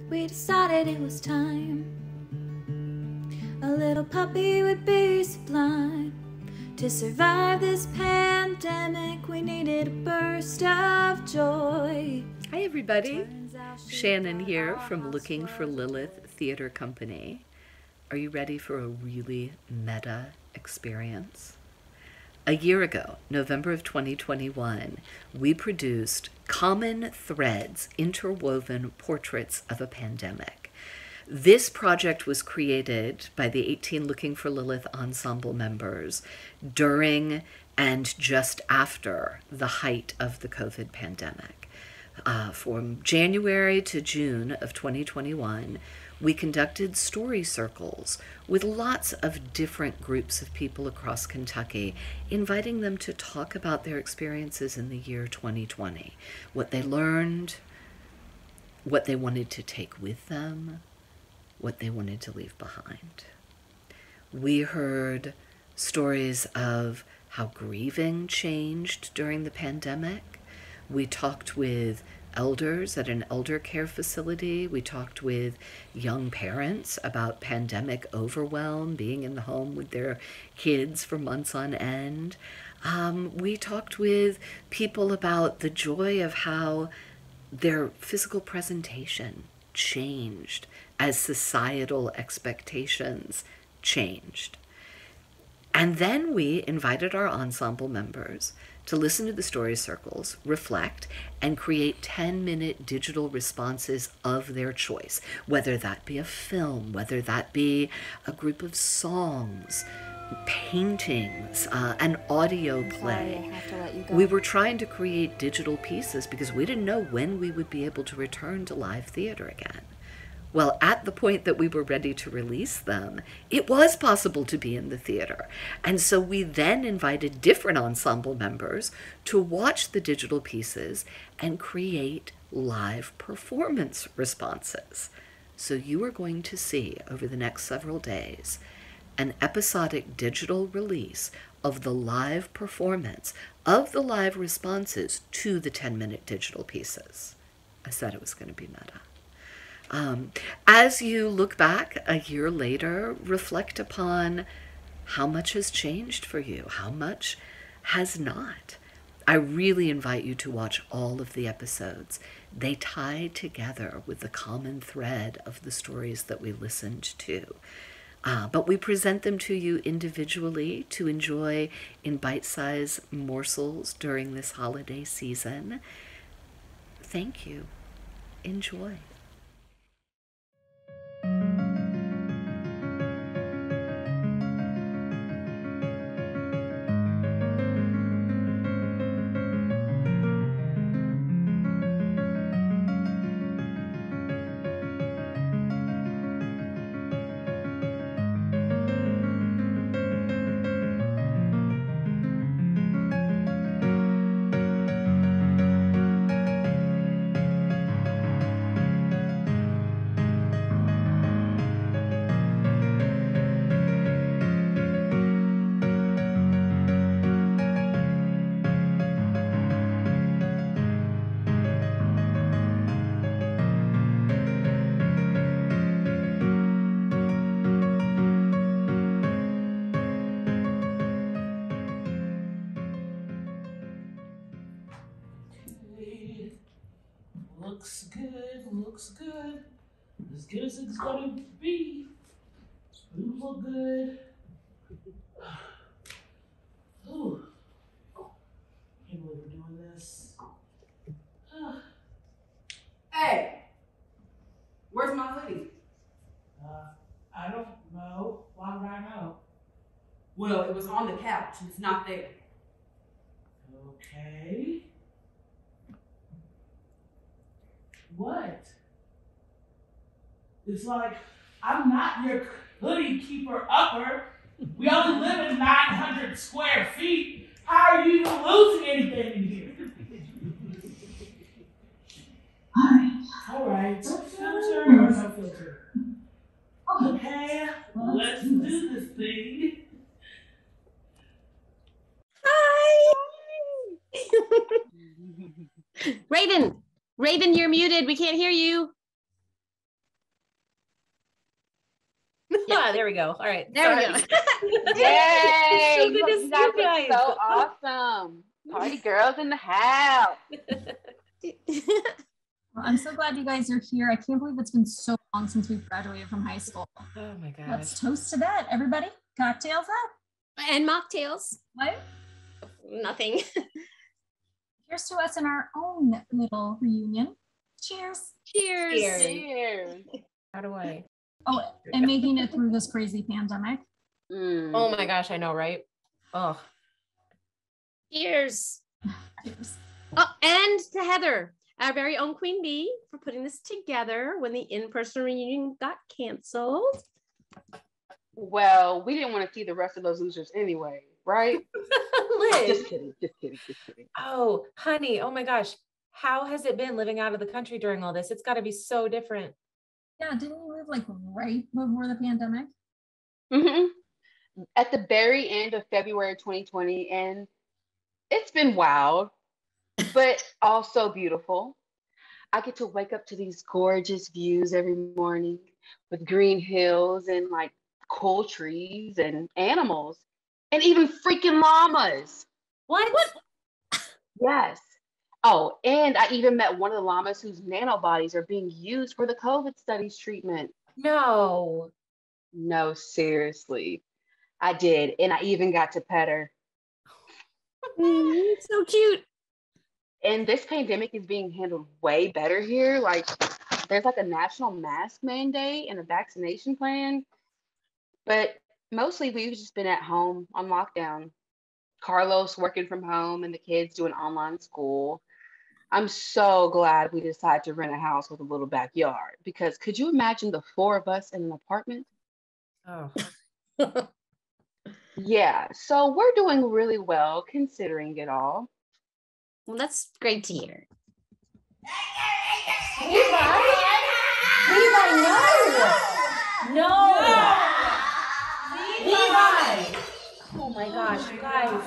we decided it was time. A little puppy would be sublime. To survive this pandemic, we needed a burst of joy. Hi everybody, Shannon here from Looking for Lilith Theater Company. Are you ready for a really meta experience? A year ago, November of 2021, we produced Common Threads, Interwoven Portraits of a Pandemic. This project was created by the 18 Looking for Lilith ensemble members during and just after the height of the COVID pandemic. From January to June of 2021, we conducted story circles with lots of different groups of people across Kentucky, inviting them to talk about their experiences in the year 2020, what they learned, what they wanted to take with them, what they wanted to leave behind. We heard stories of how grieving changed during the pandemic. We talked with elders at an elder care facility. We talked with young parents about pandemic overwhelm, being in the home with their kids for months on end. We talked with people about the joy of how their physical presentation changed as societal expectations changed. And then we invited our ensemble members to listen to the story circles, reflect, and create 10-minute digital responses of their choice, whether that be a film, whether that be a group of songs, paintings, an audio play. We were trying to create digital pieces because we didn't know when we would be able to return to live theater again. Well, at the point that we were ready to release them, it was possible to be in the theater. And so we then invited different ensemble members to watch the digital pieces and create live performance responses. So you are going to see over the next several days an episodic digital release of the live performance of the live responses to the 10-minute digital pieces. I said it was going to be meta. As you look back a year later, reflect upon how much has changed for you, how much has not. I really invite you to watch all of the episodes. They tie together with the common thread of the stories that we listened to. But we present them to you individually to enjoy in bite-sized morsels during this holiday season. Thank you. Enjoy. Looks good. As good as it's gonna be. You look good. Ooh. Can't believe we're doing this. Hey, where's my hoodie? I don't know. Why would I know? Well, it was on the couch and it's not there. Okay. What? It's like, I'm not your hoodie keeper upper. We only live in 900 square feet. How are you losing anything in here? All right. Filter or no filter? Okay, let's do this thing. Hi! Raven, you're muted. We can't hear you. Yeah, there we go. All right. There we Sorry. go. Yay! So good to see guys you look guys. so awesome. Party girls in the house. Well, I'm so glad you guys are here. I can't believe it's been so long since we've graduated from high school. Oh my gosh. Let's toast to that, everybody. Cocktails up. And mocktails. What? Nothing. Here's to us in our own little reunion. Cheers. Cheers. Cheers. How do I? Oh, and making it through this crazy pandemic. Oh my gosh, I know, right? Oh. Cheers. Cheers. Oh, and to Heather, our very own Queen Bee, for putting this together when the in-person reunion got canceled. Well, we didn't want to see the rest of those losers anyway, right? Liz. Just kidding. Oh, honey. Oh my gosh. How has it been living out of the country during all this? It's got to be so different. Yeah, didn't we live like right before the pandemic? At the very end of February 2020, and it's been wild, but also beautiful. I get to wake up to these gorgeous views every morning with green hills and like cool trees and animals and even freaking llamas. What? Yes. Oh, and I even met one of the llamas whose nanobodies are being used for the COVID studies treatment. No. No, seriously. I did. And I even got to pet her. So cute. And this pandemic is being handled way better here. Like, there's like a national mask mandate and a vaccination plan. But mostly we've just been at home on lockdown. Carlos working from home and the kids doing online school. I'm so glad we decided to rent a house with a little backyard, because could you imagine the four of us in an apartment? Oh. Yeah, so we're doing really well considering it all. Well, that's great to hear. Levi, no. Levi. Oh my gosh, you guys.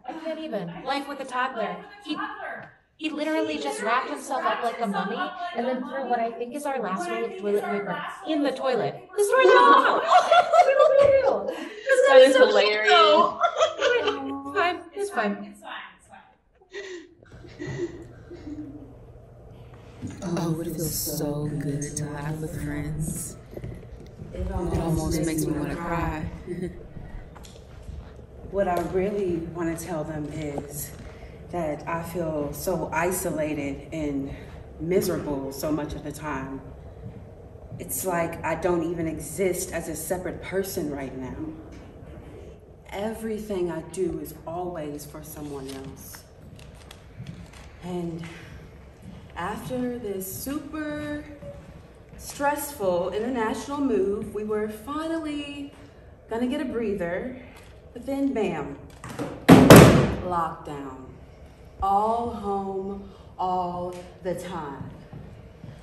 I can't even. Life with a toddler. He literally just wrapped himself up like a mummy and then threw what I think is our last roll of toilet paper in the toilet. The story's all out. That is hilarious. It's fine. Oh, it feels so good to laugh with friends. It almost makes me want to cry. What I really want to tell them is that I feel so isolated and miserable so much of the time. It's like I don't even exist as a separate person right now. Everything I do is always for someone else. And after this super stressful international move, we were finally gonna get a breather, but then bam, lockdown. All home, all the time.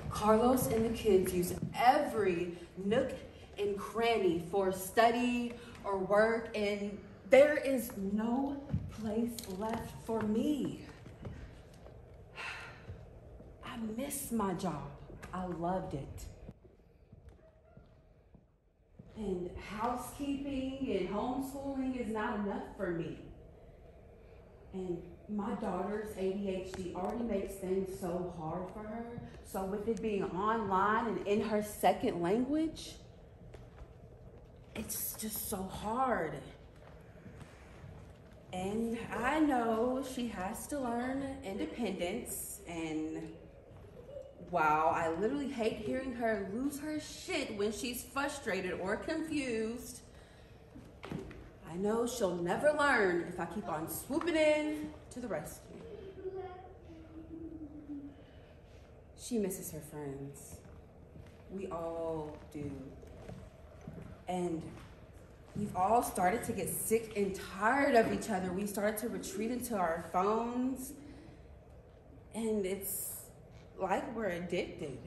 Carlos and the kids use every nook and cranny for study or work, and there is no place left for me. I miss my job. I loved it. And housekeeping and homeschooling is not enough for me. And my daughter's ADHD already makes things so hard for her. So with it being online and in her second language, it's just so hard. And I know she has to learn independence, and wow, I literally hate hearing her lose her shit when she's frustrated or confused. I know she'll never learn if I keep on swooping in to the rescue. She misses her friends. We all do. And we've all started to get sick and tired of each other. We started to retreat into our phones. And it's like we're addicted.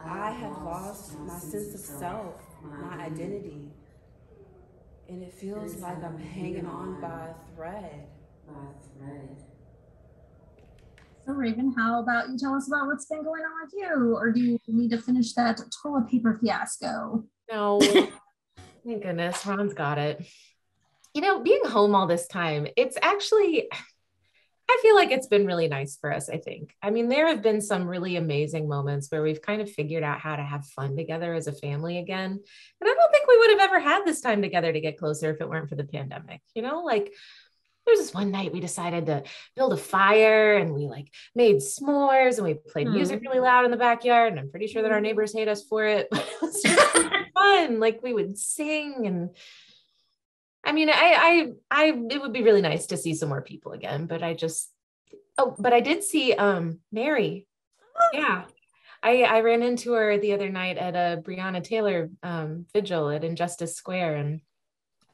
I have lost my sense of self, my identity. And it feels like I'm hanging on by a thread. So Raven, how about you tell us about what's been going on with you? Or do you need to finish that toilet paper fiasco? No, thank goodness, Ron's got it. You know, being home all this time, it's actually, I feel like it's been really nice for us, I think. I mean, there have been some really amazing moments where we've kind of figured out how to have fun together as a family again. And I don't think we would have ever had this time together to get closer if it weren't for the pandemic. You know, like there's this one night we decided to build a fire and we like made s'mores and we played music really loud in the backyard. And I'm pretty sure that our neighbors hate us for it, but it was just fun. Like we would sing, and I mean, it would be really nice to see some more people again, but but I did see Mary. Yeah. I ran into her the other night at a Breonna Taylor vigil at Injustice Square, and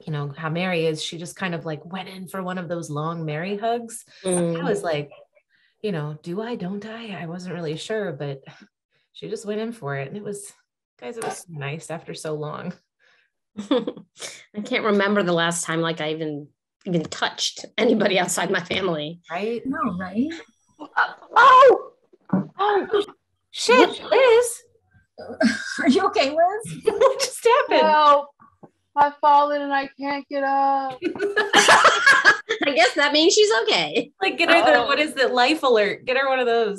you know how Mary is, she just kind of like went in for one of those long Mary hugs. I was like, you know, don't I? I wasn't really sure, but she just went in for it. And it was so nice after so long. I can't remember the last time like I even touched anybody outside my family. Right? No, right? Oh, shit, Liz. Are you okay, Liz? What just happened? Help. I've fallen and I can't get up. I guess that means she's okay. Like get her what is it? Life alert. Get her one of those.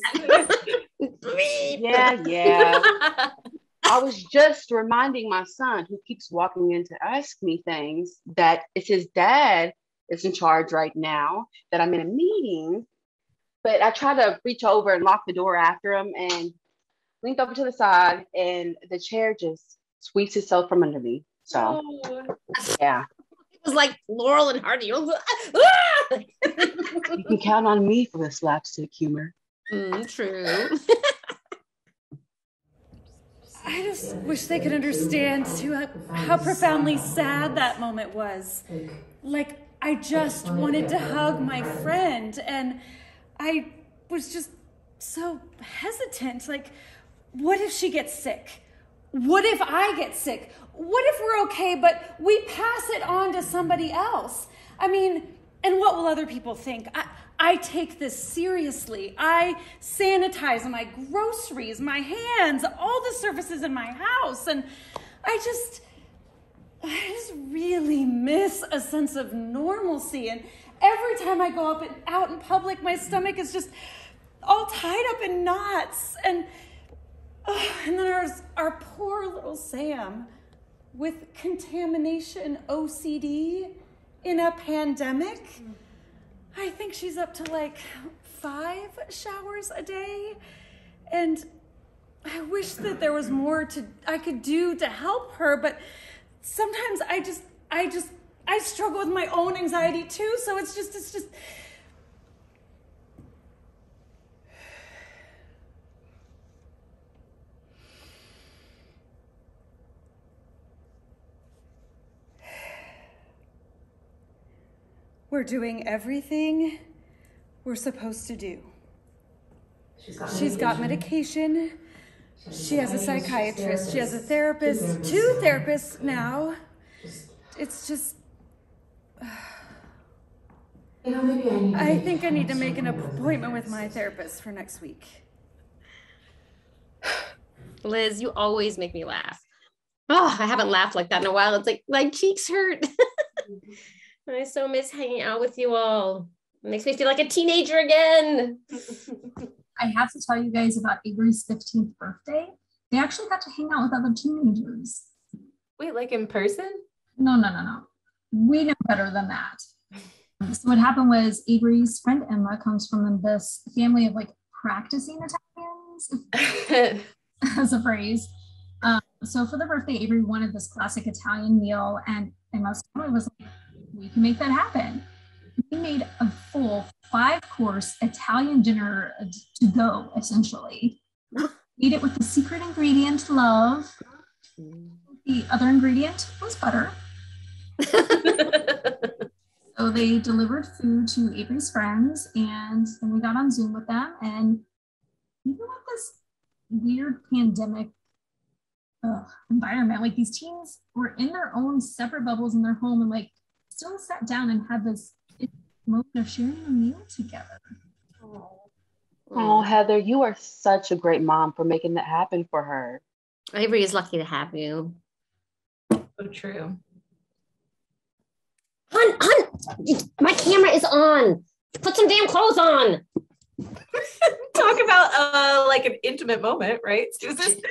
Yeah. I was just reminding my son, who keeps walking in to ask me things, that it's his dad is in charge right now, that I'm in a meeting. But I tried to reach over and lock the door after him and leaned over to the side, and the chair just sweeps itself from under me. So, yeah. It was like Laurel and Hardy. You can count on me for the slapstick humor. True. I just wish they could understand too how profoundly sad that moment was. Like, I just wanted to hug my friend, and I was just so hesitant. Like, what if she gets sick? What if I get sick? What if we're okay, but we pass it on to somebody else? I mean, and what will other people think? I take this seriously. I sanitize my groceries, my hands, all the surfaces in my house. And I just really miss a sense of normalcy. And every time I go out in public, my stomach is just all tied up in knots. And then there's our poor little Sam with contamination OCD in a pandemic. I think she's up to like 5 showers a day. And I wish that there was more I could do to help her, but sometimes I struggle with my own anxiety too. So it's just we're doing everything we're supposed to do. She's got medication. She has a psychiatrist. She has a therapist. 2 therapists now. It's just... I think I need to make an appointment with my therapist for next week. Liz, you always make me laugh. Oh, I haven't laughed like that in a while. It's like my cheeks hurt. I so miss hanging out with you all. It makes me feel like a teenager again. I have to tell you guys about Avery's 15th birthday. They actually got to hang out with other teenagers. Wait, like in person? No. We know better than that. So what happened was Avery's friend Emma comes from this family of like practicing Italians, as a phrase. So for the birthday, Avery wanted this classic Italian meal, and Emma's family was like, we can make that happen. We made a full 5-course Italian dinner to go, essentially. Made it with the secret ingredient, love. The other ingredient was butter. So they delivered food to Avery's friends, and then we got on Zoom with them. And even with this weird pandemic environment, like these teens were in their own separate bubbles in their home, and like still sat down and had this moment of sharing a meal together. Oh, Heather, you are such a great mom for making that happen for her. Avery is lucky to have you. So true. Hun, my camera is on. Put some damn clothes on. Talk about like an intimate moment, right, Susan?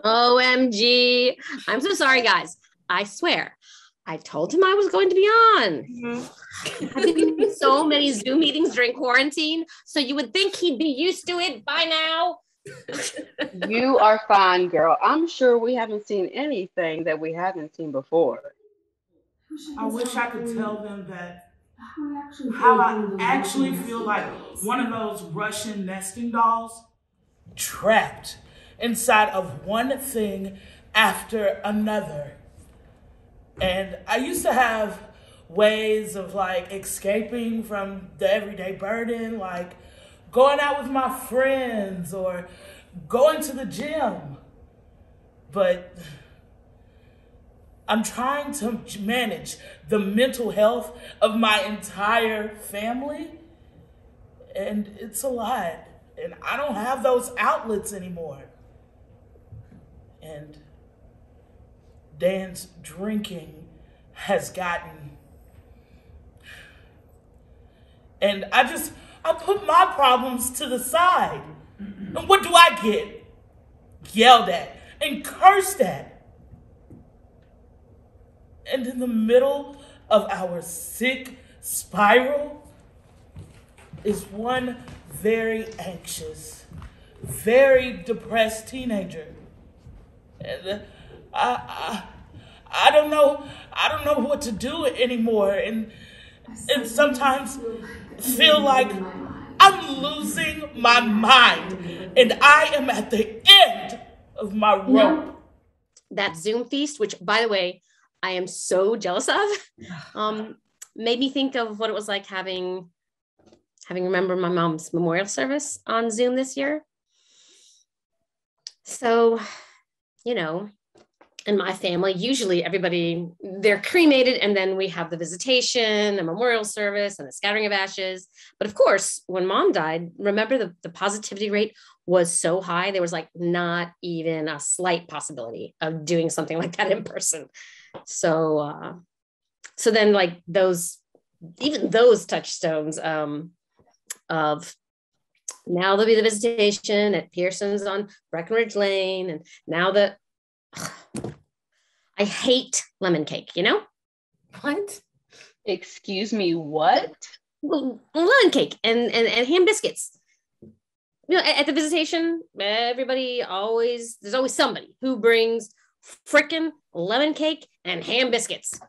OMG. I'm so sorry, guys. I swear, I told him I was going to be on. Mm-hmm. I've been doing so many Zoom meetings during quarantine, so you would think he'd be used to it by now. You are fine, girl. I'm sure we haven't seen anything that we haven't seen before. I wish I could tell them that how I actually feel like one of those Russian nesting dolls trapped inside of one thing after another. And I used to have ways of like escaping from the everyday burden, like going out with my friends or going to the gym. But I'm trying to manage the mental health of my entire family, and it's a lot. And I don't have those outlets anymore. And Dan's drinking has gotten... And I put my problems to the side. And what do I get? Yelled at and cursed at. And in the middle of our sick spiral is one very anxious, very depressed teenager. And I don't know what to do anymore. And sometimes feel like I'm losing my mind and I am at the end of my rope. That Zoom feast, which by the way, I am so jealous of, made me think of what it was like having remembered my mom's memorial service on Zoom this year. So, you know, in my family, usually they're cremated and then we have the visitation, a memorial service and the scattering of ashes. But of course, when mom died, remember the positivity rate was so high. There was like not even a slight possibility of doing something like that in person. So then like even those touchstones of now there'll be the visitation at Pearson's on Breckenridge Lane. And now I hate lemon cake, you know? What? Excuse me, what? Well, lemon cake and ham biscuits. You know, at the visitation, there's always somebody who brings frickin' lemon cake and ham biscuits.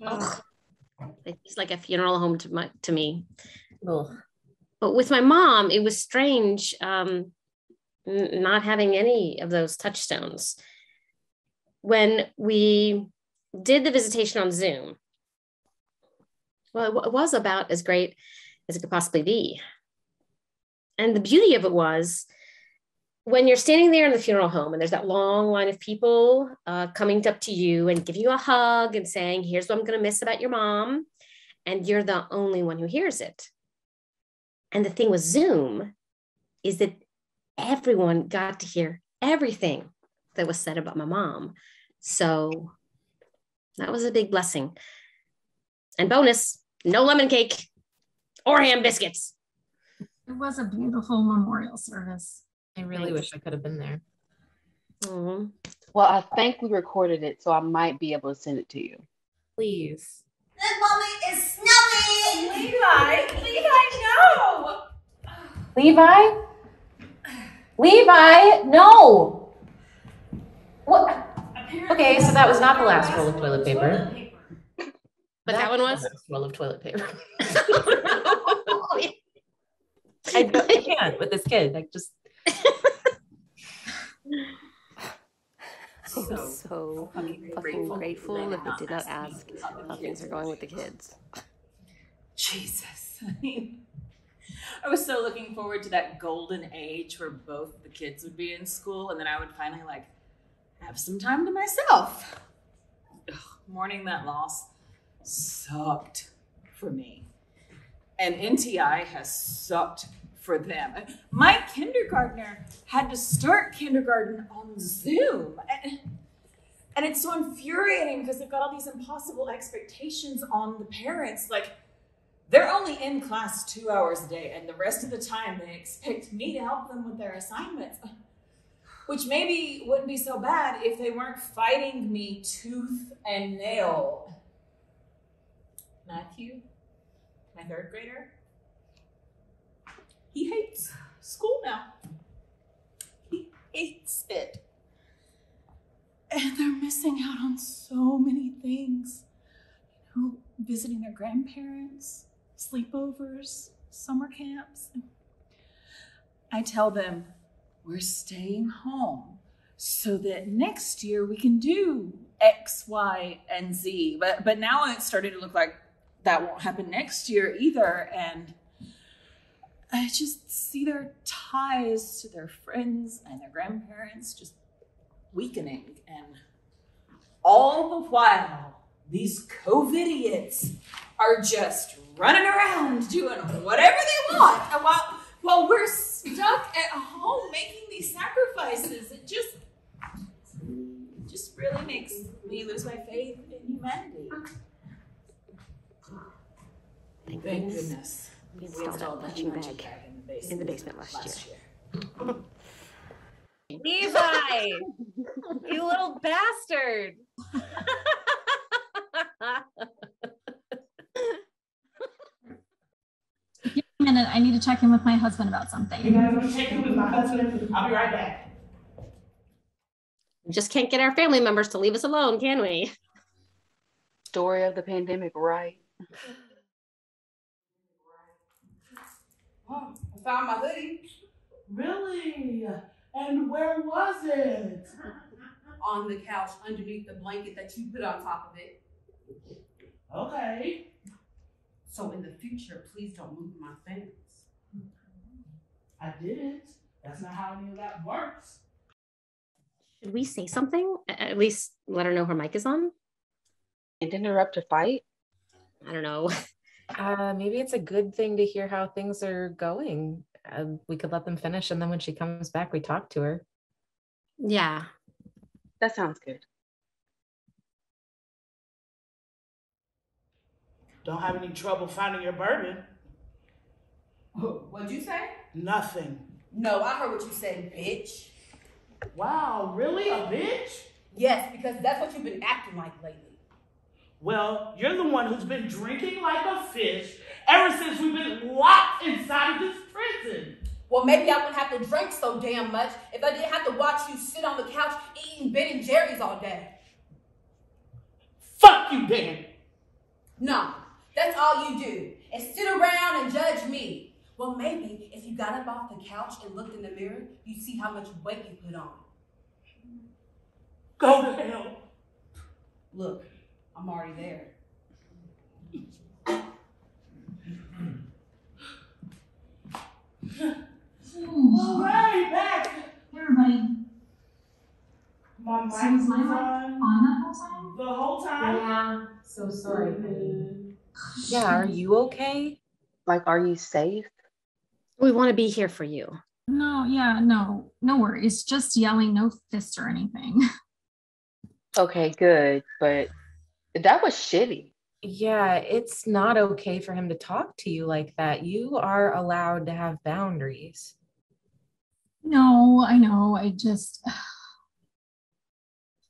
Ugh. It's like a funeral home to me. Ugh. But with my mom, it was strange not having any of those touchstones. When we did the visitation on Zoom, well, it was about as great as it could possibly be. And the beauty of it was when you're standing there in the funeral home and there's that long line of people coming up to you and giving you a hug and saying, here's what I'm going to miss about your mom. And you're the only one who hears it. And the thing with Zoom is that everyone got to hear everything that was said about my mom. So that was a big blessing. And bonus, no lemon cake or ham biscuits. It was a beautiful memorial service. I really wish I could have been there. Mm-hmm. Well, I think we recorded it, so I might be able to send it to you. Please. This moment is snowing! Levi, no! What? Okay, so that was not the last roll of toilet paper. But that one was? The last roll of toilet paper. I can't with this kid. I just... I'm so fucking grateful that they did not ask how things are going with the kids. Jesus. I mean, I was so looking forward to that golden age where both the kids would be in school and then I would finally like have some time to myself. Ugh, mourning that loss sucked for me. And NTI has sucked for them. My kindergartner had to start kindergarten on Zoom. And it's so infuriating because they've got all these impossible expectations on the parents. Like, they're only in class 2 hours a day, and the rest of the time they expect me to help them with their assignments. Which maybe wouldn't be so bad if they weren't fighting me tooth and nail. Matthew, my third grader, he hates school now. He hates it. And they're missing out on so many things. You know, visiting their grandparents, sleepovers, summer camps. I tell them, we're staying home so that next year we can do X, Y, and Z. But now it's starting to look like that won't happen next year either. And I just see their ties to their friends and their grandparents just weakening. And all the while, these COVIDiots are just running around doing whatever they want. And while we're stuck at home making these sacrifices, it just really makes me lose my faith in humanity. Thank goodness. We installed that punching bag in the basement last year. Levi, you little bastard. Give me a minute. I need to check in with my husband about something. You guys, let me check in with my husband. I'll be right back. We just can't get our family members to leave us alone, can we? Story of the pandemic, right? Oh, I found my hoodie. Really? And where was it? On the couch underneath the blanket that you put on top of it. Okay. So in the future, please don't move my things. I didn't. That's not how any of that works. Should we say something? At least let her know her mic is on? And interrupt a fight? I don't know. Maybe it's a good thing to hear how things are going. We could let them finish, and then when she comes back, we talk to her. Yeah. That sounds good. Don't have any trouble finding your bourbon. What'd you say? Nothing. No, I heard what you said, bitch. Wow, really? A bitch? Yes, because that's what you've been acting like lately. Well, you're the one who's been drinking like a fish ever since we've been locked inside of this prison. Well, maybe I wouldn't have to drink so damn much if I didn't have to watch you sit on the couch eating Ben & Jerry's all day. Fuck you, Dan. No, that's all you do, is sit around and judge me. Well, maybe if you got up off the couch and looked in the mirror, you'd see how much weight you put on. Go to hell. Look, I'm already there. Hooray, back! Everybody. My mic So was my mic on that whole time? The whole time? Yeah, so sorry. Yeah, are you okay? Like, are you safe? We want to be here for you. No worries. Just yelling, no fists or anything. Okay, good. But that was shitty. Yeah, it's not okay for him to talk to you like that. You are allowed to have boundaries. No, I know. I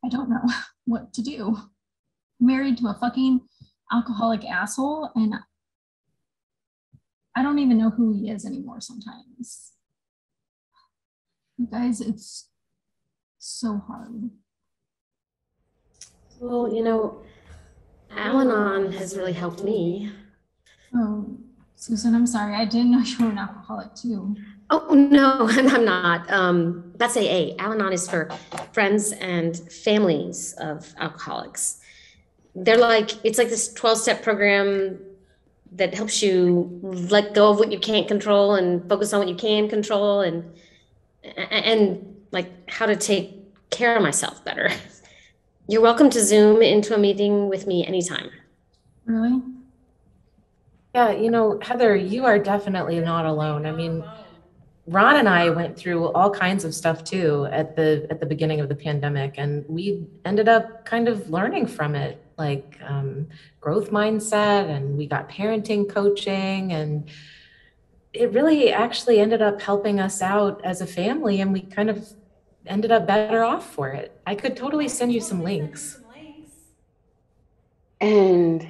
don't know what to do. I'm married to a fucking alcoholic asshole, and I don't even know who he is anymore sometimes. You guys, it's so hard. Well, you know, Al-Anon has really helped me. Oh, Susan, I'm sorry. I didn't know you were an alcoholic too. Oh, no, I'm not. That's AA. Al-Anon is for friends and families of alcoholics. It's like this 12-step program that helps you let go of what you can't control and focus on what you can control and like how to take care of myself better. You're welcome to Zoom into a meeting with me anytime. Really? Yeah, you know, Heather, you are definitely not alone. I mean, Ron and I went through all kinds of stuff too at the beginning of the pandemic, and we ended up kind of learning from it, like growth mindset, and we got parenting coaching, and it really actually ended up helping us out as a family, and we kind of ended up better off for it. I could totally send you some links. And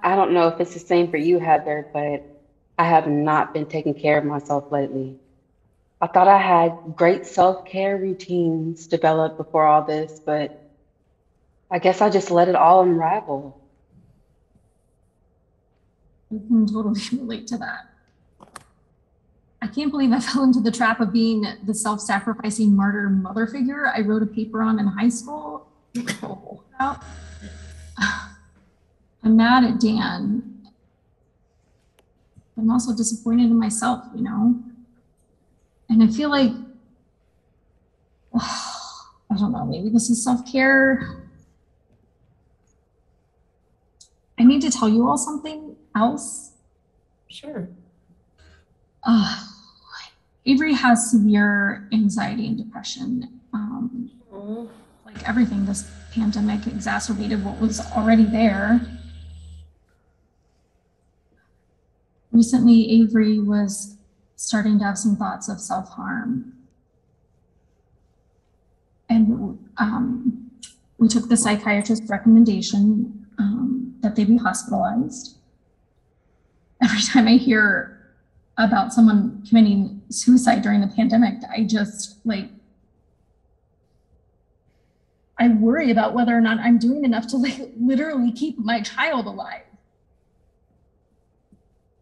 I don't know if it's the same for you, Heather, but I have not been taking care of myself lately. I thought I had great self-care routines developed before all this, but I guess I just let it all unravel. I can totally relate to that. I can't believe I fell into the trap of being the self-sacrificing martyr mother figure I wrote a paper on in high school. I'm mad at Dan. I'm also disappointed in myself, you know? And I feel like, I don't know, maybe this is self-care. I need to tell you all something else. Sure. Avery has severe anxiety and depression. Like everything, this pandemic exacerbated what was already there. Recently, Avery was starting to have some thoughts of self-harm. And we took the psychiatrist's recommendation that they be hospitalized. Every time I hear about someone committing suicide during the pandemic, I just I worry about whether or not I'm doing enough to literally keep my child alive.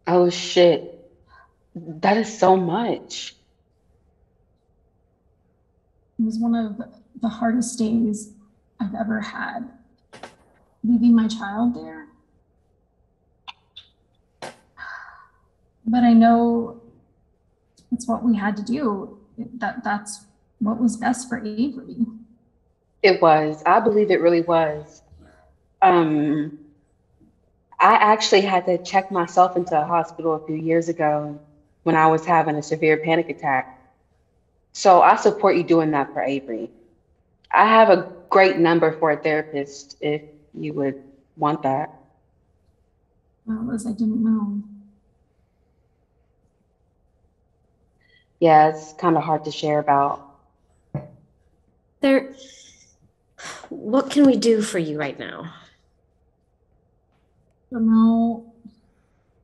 Oh shit, that is so much. It was one of the hardest days I've ever had, leaving my child there. But I know it's what we had to do. That's what was best for Avery. It was. I believe it really was. I actually had to check myself into a hospital a few years ago when I was having a severe panic attack. So I support you doing that for Avery. I have a great number for a therapist if you would want that. Well, Liz, I didn't know. Yeah, it's kind of hard to share about. What can we do for you right now? No,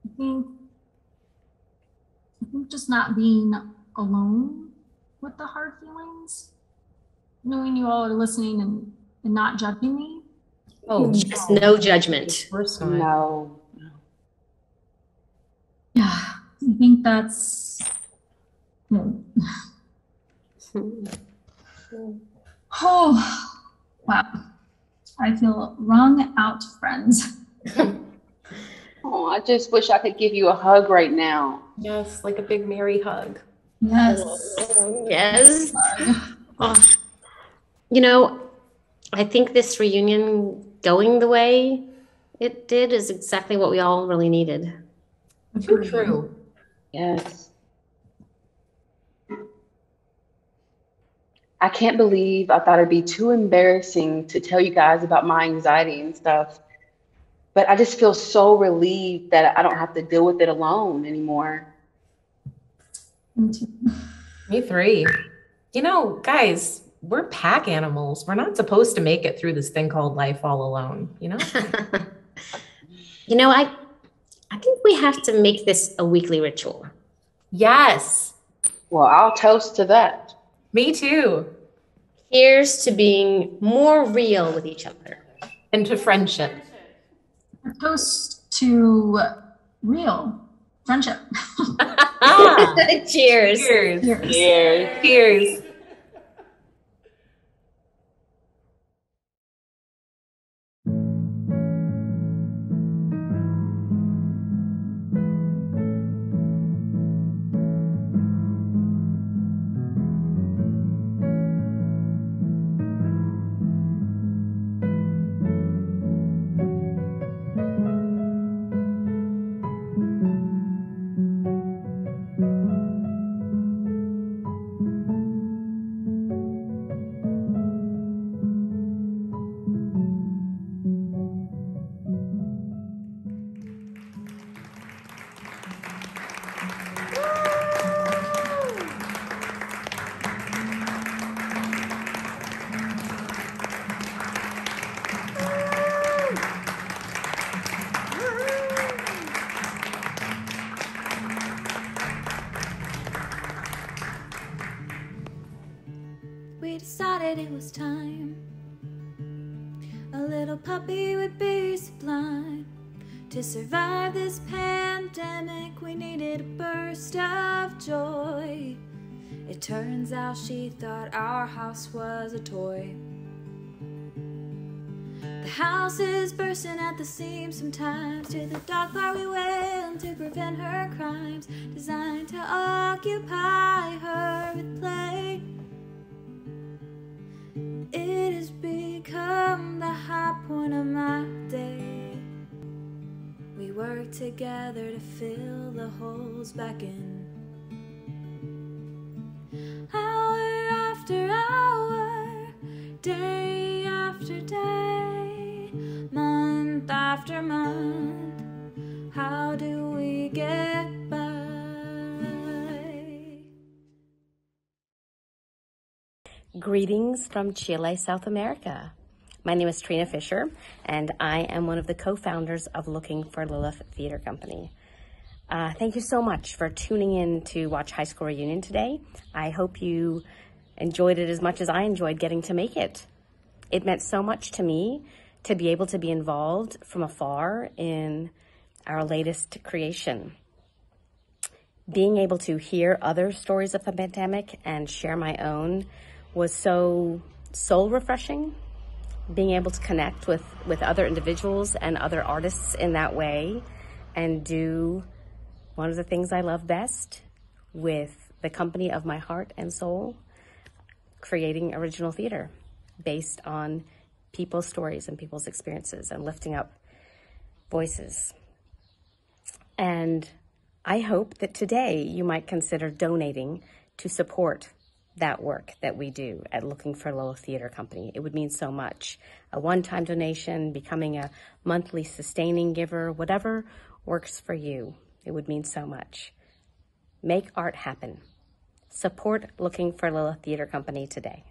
I think just not being alone with the hard feelings, knowing you all are listening and not judging me. Oh, just no judgment. No. Yeah, I think that's good. Oh, wow. I feel wrung out, friends. Oh, I just wish I could give you a hug right now. Yes, like a big Mary hug. Yes. Yes. Oh. You know, I think this reunion going the way it did is exactly what we all really needed. Too true. Yes. I can't believe I thought it'd be too embarrassing to tell you guys about my anxiety and stuff. But I just feel so relieved that I don't have to deal with it alone anymore. Me three. You know, guys, we're pack animals. We're not supposed to make it through this thing called life all alone, you know? You know, I think we have to make this a weekly ritual. Yes. Well, I'll toast to that. Me too. Here's to being more real with each other. And to friendship. A toast to real friendship. Cheers. Cheers. Cheers. Cheers. Cheers. we decided it was time. A little puppy would be sublime. To survive this pandemic, we needed a burst of joy. It turns out she thought our house was a toy. The house is bursting at the seams sometimes. To the dog park we went to prevent her crimes, designed to occupy her with play. It has become the high point of my day. We work together to fill the holes back in. Hour after hour, day after day, month after month, how do we get by? Greetings from Chile, South America. My name is Trina Fisher, and I am one of the co-founders of Looking for Lilith Theater Company. Thank you so much for tuning in to watch High School Reunion today. I hope you enjoyed it as much as I enjoyed getting to make it. It meant so much to me to be able to be involved from afar in our latest creation. Being able to hear other stories of the pandemic and share my own was so soul refreshing. Being able to connect with other individuals and other artists in that way and do one of the things I love best with the company of my heart and soul, creating original theater based on people's stories and people's experiences and lifting up voices. And I hope that today you might consider donating to support that work that we do at Looking for Lilith Theater Company. It would mean so much. A one-time donation, becoming a monthly sustaining giver, whatever works for you. It would mean so much. Make art happen. Support Looking for Lilith Theater Company today.